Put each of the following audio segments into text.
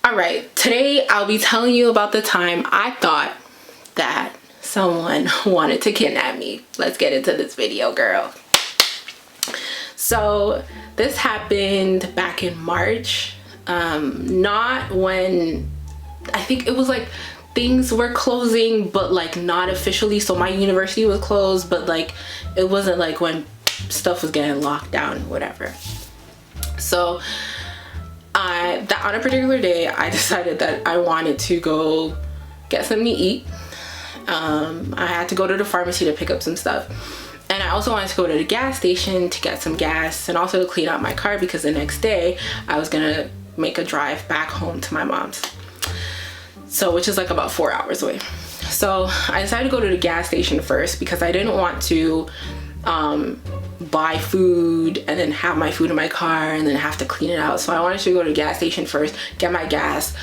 Alright, today I'll be telling you about the time I thought that someone wanted to kidnap me. Let's get into this video, girl. So this happened back in March. Not when, I think it was like things were closing, but like not officially. So my university was closed, but like it wasn't like when stuff was getting locked down, whatever. So on a particular day, I decided that I wanted to go get something to eat. I had to go to the pharmacy to pick up some stuff. And I also wanted to go to the gas station to get some gas and also to clean out my car because the next day I was gonna make a drive back home to my mom's. So, which is like about 4 hours away. So I decided to go to the gas station first because I didn't want to buy food and then have my food in my car and then have to clean it out. So I wanted to go to the gas station first, get my gas,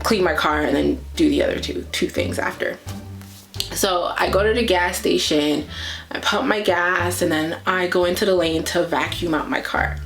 clean my car, and then do the other two things after. So I go to the gas station, I pump my gas, and then I go into the lane to vacuum out my car.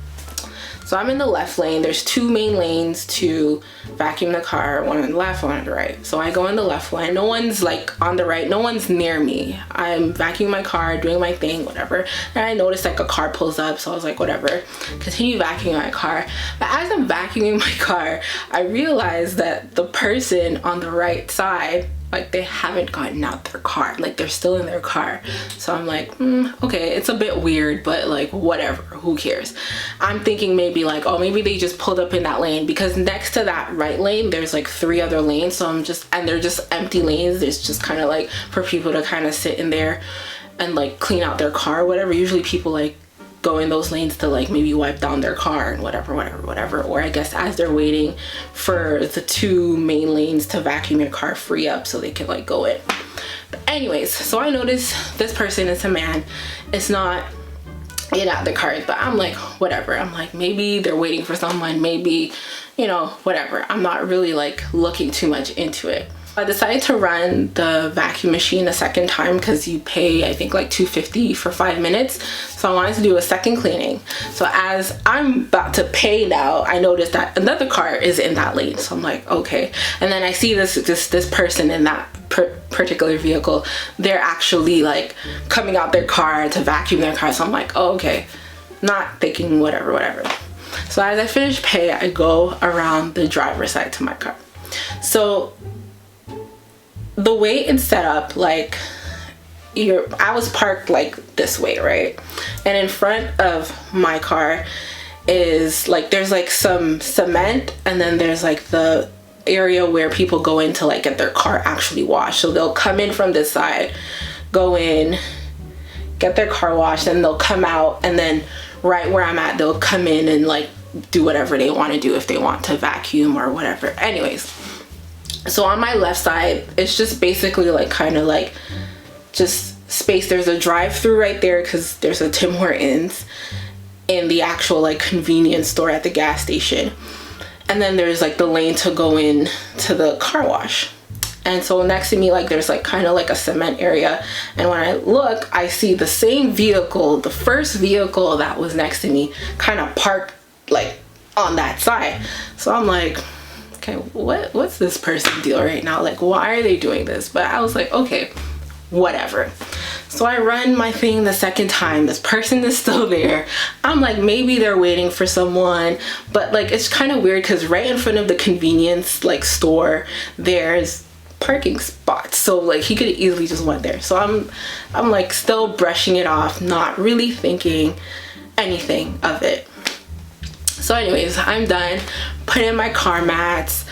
So I'm in the left lane. There's two main lanes to vacuum the car, one on the left, one on the right. So I go in the left lane. No one's like on the right, no one's near me. I'm vacuuming my car, doing my thing, whatever. And I noticed like a car pulls up, so I was like, whatever, continue vacuuming my car. But as I'm vacuuming my car, I realized that the person on the right side, like they haven't gotten out their car, like they're still in their car. So I'm like, okay, it's a bit weird, but like whatever, who cares? I'm thinking maybe like, oh, maybe they just pulled up in that lane, because next to that right lane there's like 3 other lanes. So and they're just empty lanes. There's just kind of like for people to kind of sit in there and like clean out their car, whatever. Usually people like go in those lanes to like maybe wipe down their car and whatever, or I guess as they're waiting for the 2 main lanes to vacuum your car free up so they can like go in. But anyways, so I noticed this person is a man. It's not in out the cars, but I'm like, whatever. I'm like, maybe they're waiting for someone, maybe, you know, whatever. I'm not really like looking too much into it. I decided to run the vacuum machine a second time because you pay, I think, like $2.50 for 5 minutes. So I wanted to do a second cleaning. So as I'm about to pay now, I noticed that another car is in that lane. So I'm like, okay. And then I see this person in that particular vehicle. They're actually like coming out their car to vacuum their car. So I'm like, oh, okay. Not thinking whatever. So as I finish pay, I go around the driver's side to my car. So the way it's set up, like I was parked like this way, right? And in front of my car is like, there's like some cement, and then there's like the area where people go in to like get their car actually washed. So they'll come in from this side, go in, get their car washed, and they'll come out, and then right where I'm at, they'll come in and like do whatever they want to do, if they want to vacuum or whatever. Anyways, so on my left side, it's just basically like kind of like just space. There's a drive-through right there because there's a Tim Hortons in the actual like convenience store at the gas station. And then there's like the lane to go in to the car wash. And so next to me, like there's like kind of like a cement area. And when I look, I see the same vehicle, the first vehicle that was next to me, kind of parked like on that side. So I'm like, okay, what's this person deal right now? Like, why are they doing this? But I was like, okay, whatever. So I run my thing the second time. This person is still there. I'm like, maybe they're waiting for someone. But like, it's kind of weird because right in front of the convenience like store, there's parking spots. So like he could easily just went there. So I'm like still brushing it off, not really thinking anything of it. So anyways, I'm done, put in my car mats.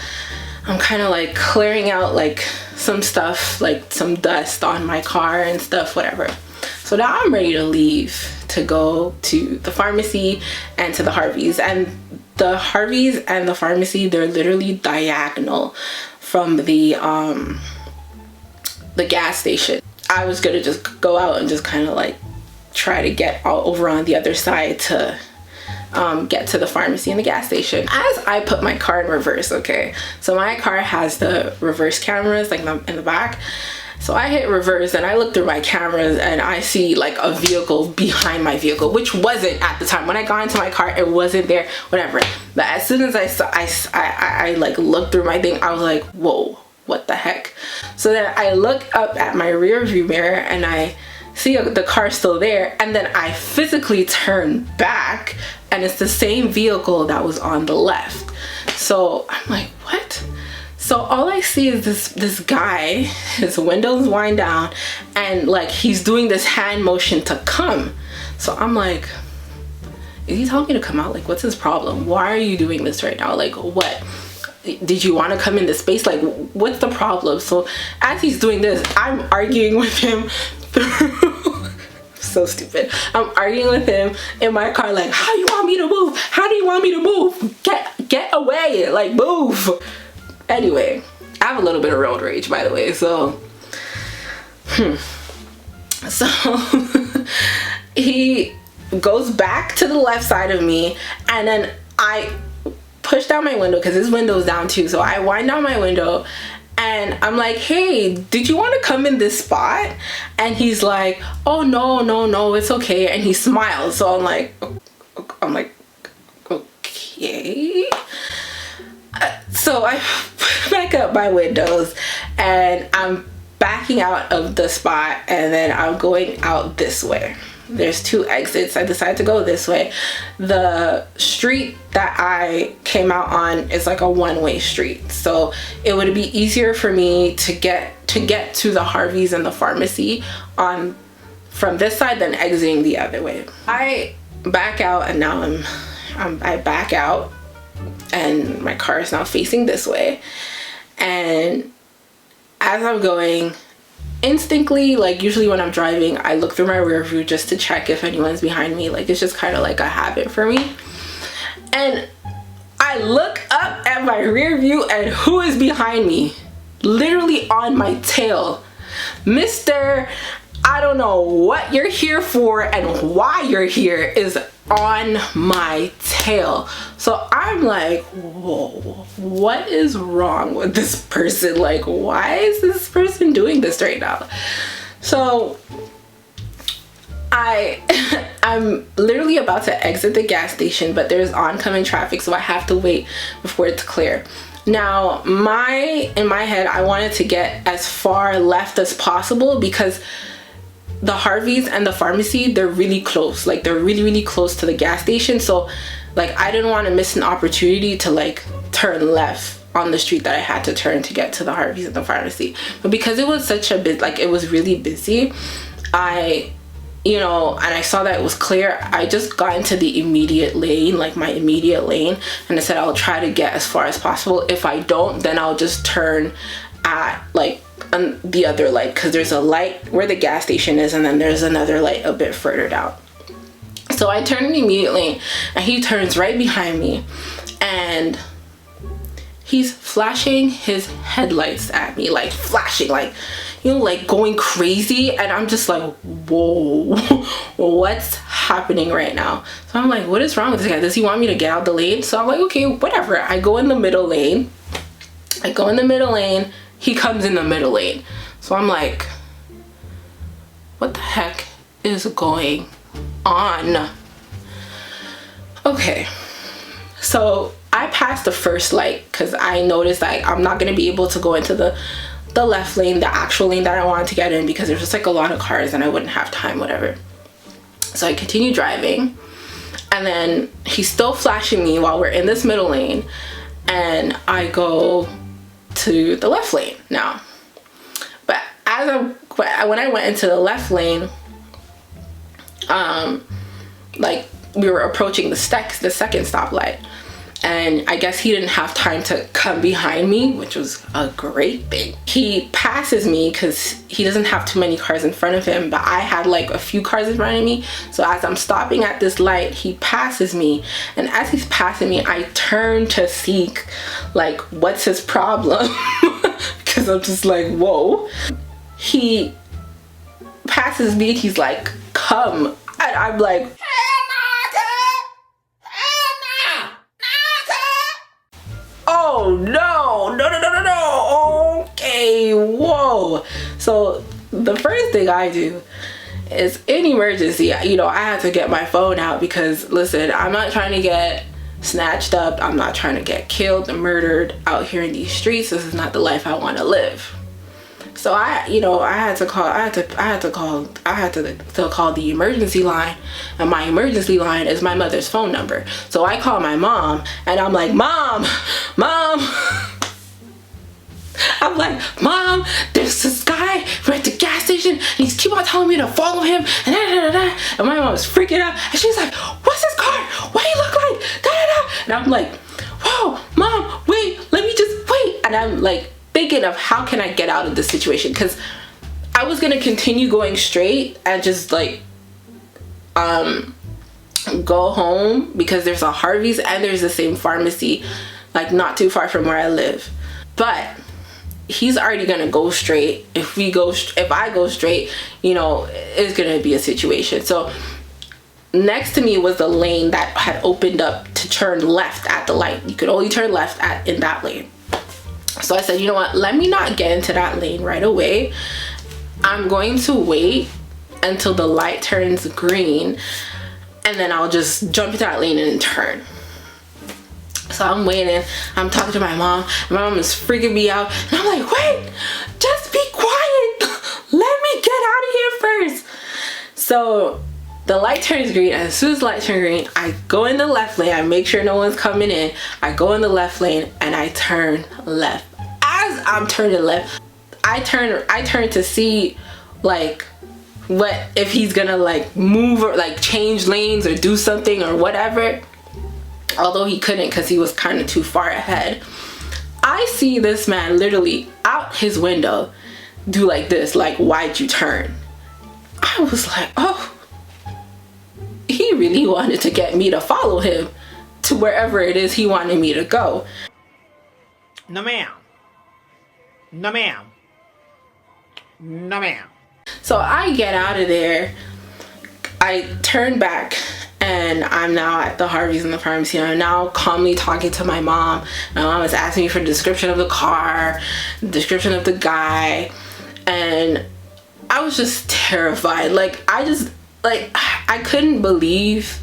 I'm kind of like clearing out like some stuff, like some dust on my car and stuff, whatever. So now I'm ready to leave to go to the pharmacy and to the Harveys. And the Harveys and the pharmacy, they're literally diagonal from the gas station. I was gonna just go out and just kind of like try to get all over on the other side to get to the pharmacy and the gas station. As I put my car in reverse, okay, so my car has the reverse cameras like in the back. So So I hit reverse and I look through my cameras and I see like a vehicle behind my vehicle, which wasn't at the time. When I got into my car, it wasn't there, whatever. But as soon as I saw, I like looked through my thing, I was like, whoa, what the heck? So then I look up at my rear view mirror and I see the car still there, and then I physically turn back and it's the same vehicle that was on the left. So I'm like, what? So all I see is this guy, his windows wind down, and like he's doing this hand motion to come. So I'm like, is he telling me to come out? Like, what's his problem? Why are you doing this right now? Like, what? Did you want to come into space? Like, what's the problem? So as he's doing this, I'm arguing with him through so stupid. I'm arguing with him in my car, like, how do you want me to move? How do you want me to move? Get away, like, move. Anyway, I have a little bit of road rage, by the way. So he goes back to the left side of me, and then I push down my window because his window's down too. So I wind down my window and I'm like, hey, did you want to come in this spot? And he's like, oh, no, it's okay. And he smiles. So I'm like, okay. So I back up my windows and I'm backing out of the spot, and then I'm going out this way. There's two exits. I decided to go this way. The street that I came out on is like a one-way street, so it would be easier for me to get to the Harveys and the pharmacy on from this side than exiting the other way. I back out, and now I back out, and my car is now facing this way. And as I'm going, instinctively, like usually when I'm driving, I look through my rear view just to check if anyone's behind me. Like, it's just kind of like a habit for me. And I look up at my rear view, and who is behind me? Literally on my tail. Mr. I don't know what you're here for and why you're here is on my tail. So I'm like, whoa, what is wrong with this person? Like, why is this person doing this right now? So I'm literally about to exit the gas station, but there's oncoming traffic, so I have to wait before it's clear. Now, in my head, I wanted to get as far left as possible because the Harveys and the pharmacy, they're really close. Like, they're really close to the gas station. So like, I didn't want to miss an opportunity to like turn left on the street that I had to turn to get to the Harveys and the pharmacy. But because it was such a bit, like, it was really busy, and I saw that it was clear, I just got into the immediate lane, like my immediate lane, and I said I'll try to get as far as possible. If I don't, then I'll just turn at like the other light, because there's a light where the gas station is, and then there's another light a bit further down. So I turn immediately, and he turns right behind me, and he's flashing his headlights at me, like flashing, like, like going crazy. And I'm just like, whoa, what's happening right now? So I'm like, what is wrong with this guy? Does he want me to get out the lane? So I'm like, okay, whatever. I go in the middle lane. He comes in the middle lane. So I'm like, what the heck is going on? Okay, so I passed the first light because I noticed that I'm not going to be able to go into the left lane, the actual lane that I wanted to get in, because there's just like a lot of cars and I wouldn't have time, whatever. So I continue driving, and then he's still flashing me while we're in this middle lane, and I go to the left lane now. But when I went into the left lane, like, we were approaching the second stoplight, and I guess he didn't have time to come behind me, which was a great thing. He passes me because he doesn't have too many cars in front of him, but I had like a few cars in front of me. So as I'm stopping at this light, he passes me, and as he's passing me, I turn to see like what's his problem because I'm just like, whoa. He passes me, he's like, come, and I'm like, oh no, okay, whoa. So the first thing I do is, in emergency, you know, I had to get my phone out because, listen, I'm not trying to get snatched up. I'm not trying to get killed and murdered out here in these streets. This is not the life I want to live. So I had to call the emergency line, and my emergency line is my mother's phone number. So I call my mom, and I'm like, Mom, I'm like, Mom, there's this guy at the gas station, and he's keep on telling me to follow him, and and my mom's freaking out, and she's like, what's his car? What do you look like? And I'm like, whoa, Mom, wait, let me just wait. And I'm like thinking of how can I get out of this situation, because I was gonna continue going straight and just like go home, because there's a Harvey's and there's the same pharmacy like not too far from where I live. But he's already gonna go straight. If I go straight, you know, it's gonna be a situation. So next to me was the lane that had opened up to turn left at the light. You could only turn left in that lane. So I said, you know what, let me not get into that lane right away. I'm going to wait until the light turns green, and then I'll just jump into that lane and turn. So I'm waiting, I'm talking to my mom is freaking me out, and I'm like, wait, just be quiet, let me get out of here first. So the light turns green, and as soon as the light turns green, I go in the left lane, I make sure no one's coming in, I go in the left lane, and I turn left. As I'm turning left, I turn to see like what if he's gonna like move or like change lanes or do something or whatever, although he couldn't because he was kind of too far ahead. I see this man literally out his window do like this, like, why'd you turn? I was like, oh, he really wanted to get me to follow him to wherever it is he wanted me to go. No ma'am. No ma'am. No ma'am. So I get out of there, I turn back, and I'm now at the Harvey's in the pharmacy. I'm now calmly talking to my mom. My mom is asking me for the description of the car, the description of the guy, and I was just terrified. Like, I couldn't believe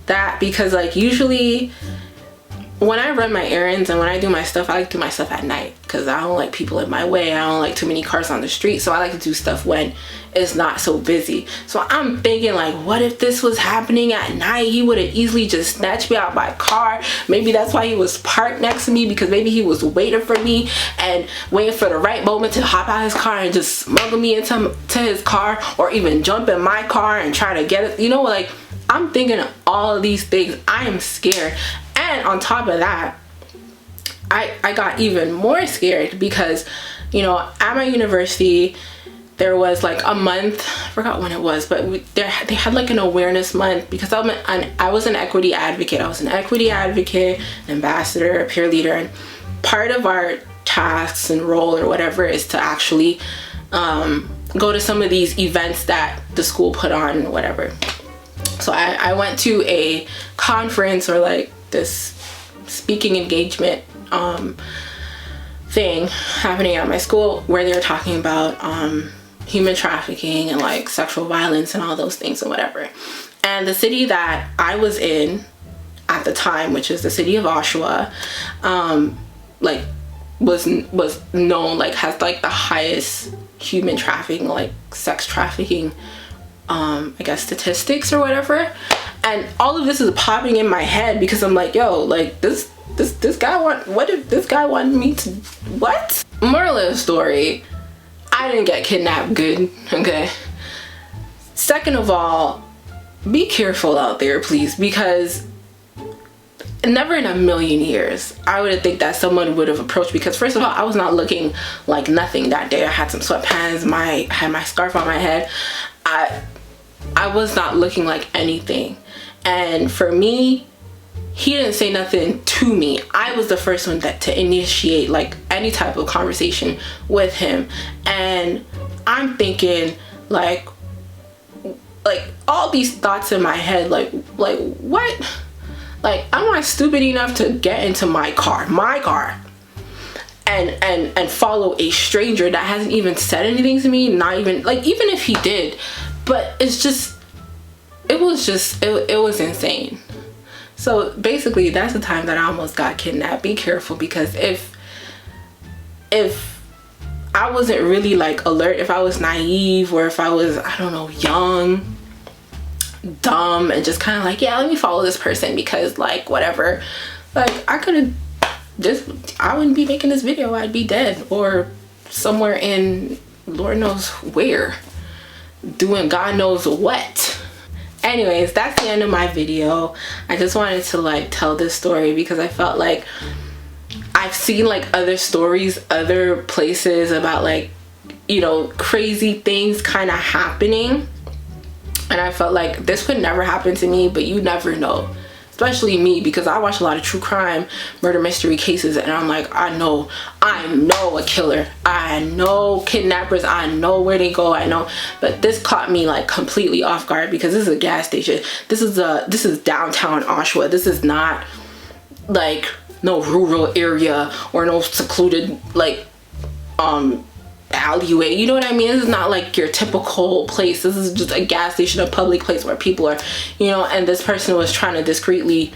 that, because like usually when I run my errands and when I do my stuff, I like to do my stuff at night because I don't like people in my way. I don't like too many cars on the street, so I like to do stuff when it's not so busy. So I'm thinking, like, what if this was happening at night? He would have easily just snatched me out my car. Maybe that's why he was parked next to me, because maybe he was waiting for me and waiting for the right moment to hop out his car and just smuggle me into his car, or even jump in my car and try to get it. You know, like, I'm thinking of all of these things. I am scared. And on top of that, I got even more scared because, you know, at my university, there was like a month, I forgot when it was, but they had like an awareness month, because I was an equity advocate. I was an equity advocate, ambassador, a peer leader, and part of our tasks and role or whatever is to actually go to some of these events that the school put on and whatever. So I went to a conference, or like this speaking engagement thing happening at my school, where they were talking about human trafficking and like sexual violence and all those things and whatever. And the city that I was in at the time, which is the city of Oshawa, like was known, like has like the highest human trafficking, like sex trafficking, I guess, statistics or whatever. And all of this is popping in my head because I'm like, yo, like this guy what if this guy wanted me to, what? Moral of the story, I didn't get kidnapped good, okay? Second of all, be careful out there, please, because never in a million years I would have think that someone would have approached, because first of all, I was not looking like nothing that day. I had some sweatpants, had my scarf on my head. I was not looking like anything. And for me, he didn't say nothing to me. I was the first one to initiate like any type of conversation with him. And I'm thinking like all these thoughts in my head, like what? Like, I'm not stupid enough to get into my car. and follow a stranger that hasn't even said anything to me, not even like, even if he did, but it's just, it was insane. So basically that's the time that I almost got kidnapped. Be careful, because if I wasn't really like alert, if I was naive, or if I was, I don't know, young, dumb, and just kind of like, yeah, let me follow this person because like whatever, like I could have I wouldn't be making this video. I'd be dead or somewhere in Lord knows where, doing God knows what. Anyways, that's the end of my video. I just wanted to like tell this story because I felt like I've seen like other stories, other places about like, you know, crazy things kind of happening, and I felt like this could never happen to me, but you never know. Especially me, because I watch a lot of true crime, murder mystery cases, and I'm like, I know a killer, I know kidnappers, I know where they go, I know. But this caught me like completely off guard because this is a gas station. This is downtown Oshawa. This is not like no rural area or no secluded like alleyway, you know what I mean? This is not like your typical place. This is just a gas station, a public place where people are, you know. And this person was trying to discreetly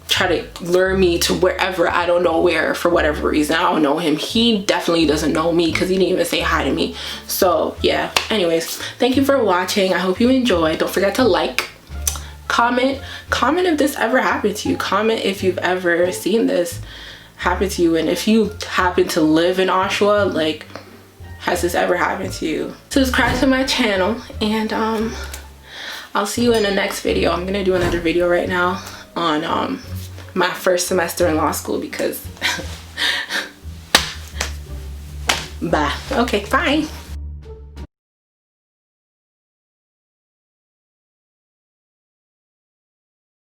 try to lure me to wherever, I don't know where, for whatever reason. I don't know him. He definitely doesn't know me because he didn't even say hi to me. So yeah, anyways, thank you for watching. I hope you enjoyed. Don't forget to like, comment if this ever happened to you. Comment if you've ever seen this happen to you, and if you happen to live in Oshawa, like, has this ever happened to you? Subscribe to my channel, and I'll see you in the next video. I'm gonna do another video right now on my first semester in law school because bye. Okay, bye.